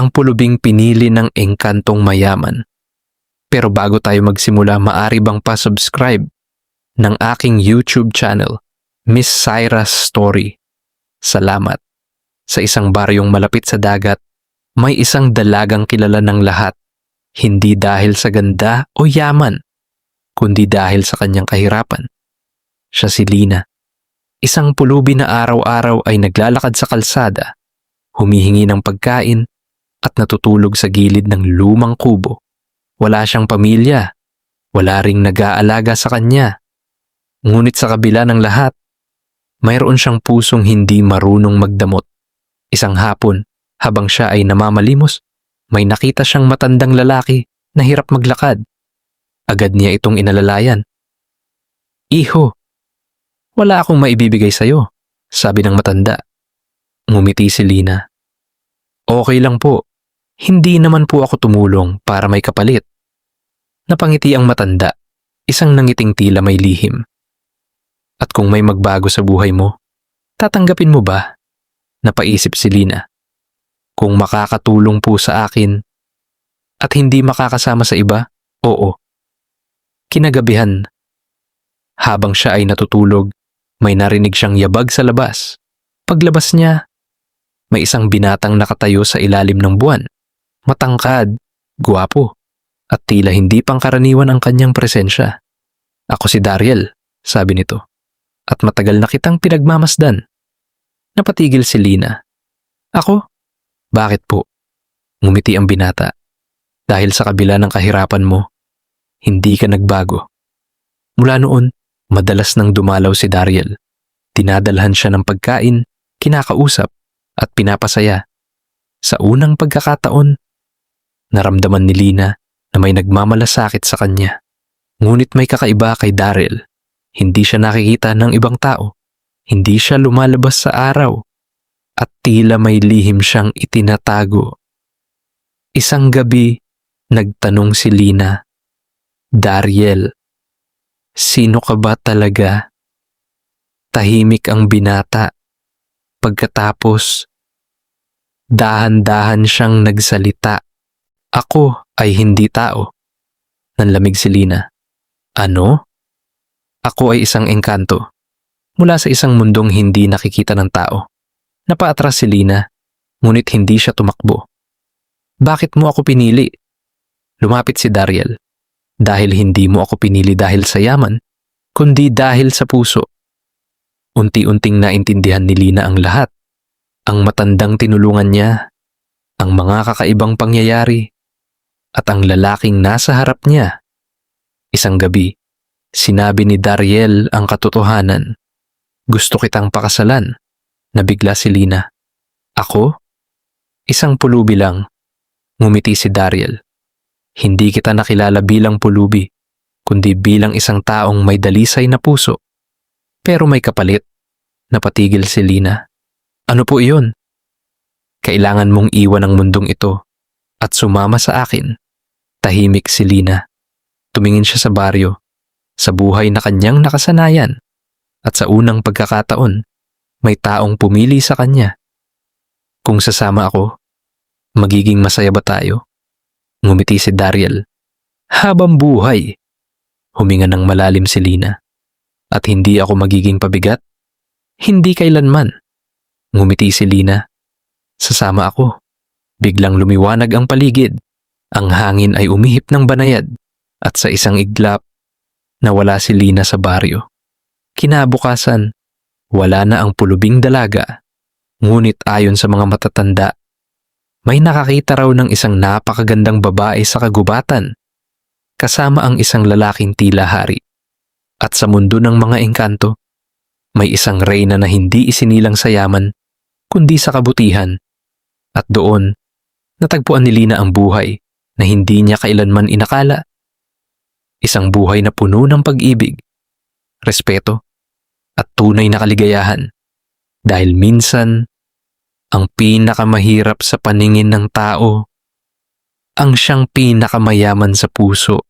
ang pulubing pinili ng engkantong mayaman. Pero bago tayo magsimula, maaari bang pa-subscribe ng aking YouTube channel, Miss Syra's Story. Salamat. Sa isang baryong malapit sa dagat, may isang dalagang kilala ng lahat, hindi dahil sa ganda o yaman, kundi dahil sa kanyang kahirapan. Siya si Lina, isang pulubi na araw-araw ay naglalakad sa kalsada, humihingi ng pagkain at natutulog sa gilid ng lumang kubo. Wala siyang pamilya, wala ring nag-aalaga sa kanya. Ngunit sa kabila ng lahat, mayroon siyang pusong hindi marunong magdamot. Isang hapon, habang siya ay namamalimos, may nakita siyang matandang lalaki na hirap maglakad. Agad niya itong inalalayan. "Iho, wala akong maibibigay sa'yo," sabi ng matanda. Ngumiti si Lina. "Okay lang po. Hindi naman po ako tumulong para may kapalit." Napangiti ang matanda, isang nangiting tila may lihim. "At kung may magbago sa buhay mo, tatanggapin mo ba?" Napaisip si Lina. "Kung makakatulong po sa akin at hindi makakasama sa iba, oo." Kinagabihan, habang siya ay natutulog, may narinig siyang yabag sa labas. Paglabas niya, may isang binatang nakatayo sa ilalim ng buwan. Matangkad, guwapo, at tila hindi pangkaraniwan ang kanyang presensya. "Ako si Dariel," sabi nito, "at matagal na kitang pinagmamasdan." Napatigil si Lina. "Ako? Bakit po?" Ngumiti ang binata. "Dahil sa kabila ng kahirapan mo, hindi ka nagbago." Mula noon, madalas nang dumalaw si Dariel. Dinadalhan siya ng pagkain, kinakausap, at pinapasaya. Sa unang pagkakataon, naramdaman ni Lina na may nagmamalasakit sa kanya. Ngunit may kakaiba kay Dariel. Hindi siya nakikita ng ibang tao. Hindi siya lumalabas sa araw. At tila may lihim siyang itinatago. Isang gabi, nagtanong si Lina, "Dariel, sino ka ba talaga?" Tahimik ang binata. Pagkatapos, dahan-dahan siyang nagsalita. "Ako ay hindi tao." Nanlamig si Lina. "Ano?" "Ako ay isang engkanto. Mula sa isang mundong hindi nakikita ng tao." Napaatras si Lina, ngunit hindi siya tumakbo. "Bakit mo ako pinili?" Lumapit si Dariel. "Dahil hindi mo ako pinili dahil sa yaman, kundi dahil sa puso." Unti-unting naintindihan ni Lina ang lahat. Ang matandang tinulungan niya, ang mga kakaibang pangyayari, at ang lalaking nasa harap niya. Isang gabi, sinabi ni Dariel ang katotohanan. "Gusto kitang pakasalan." Nabigla si Lina. "Ako? Isang pulubi lang." Ngumiti si Dariel. "Hindi kita nakilala bilang pulubi, kundi bilang isang taong may dalisay na puso." "Pero may kapalit." Napatigil si Lina. "Ano po iyon?" "Kailangan mong iwan ang mundong ito at sumama sa akin." Tahimik si Lina. Tumingin siya sa baryo, sa buhay na kanyang nakasanayan, at sa unang pagkakataon, may taong pumili sa kanya. "Kung sasama ako, magiging masaya ba tayo?" Ngumiti si Dariel. "Habang buhay." Huminga ng malalim si Lina. "At hindi ako magiging pabigat?" "Hindi kailanman." Ngumiti si Lina. "Sasama ako." Biglang lumiwanag ang paligid. Ang hangin ay umihip ng banayad, at sa isang iglap, nawala si Lina sa baryo. Kinabukasan, wala na ang pulubing dalaga. Ngunit ayon sa mga matatanda, may nakakita raw ng isang napakagandang babae sa kagubatan, kasama ang isang lalaking tila hari. At sa mundo ng mga engkanto, may isang reyna na hindi isinilang sa yaman, kundi sa kabutihan. At doon, natagpuan ni Lina ang buhay na hindi niya kailanman inakala. Isang buhay na puno ng pag-ibig, respeto, at tunay na kaligayahan. Dahil minsan, ang pinakamahirap sa paningin ng tao, ang siyang pinakamayaman sa puso.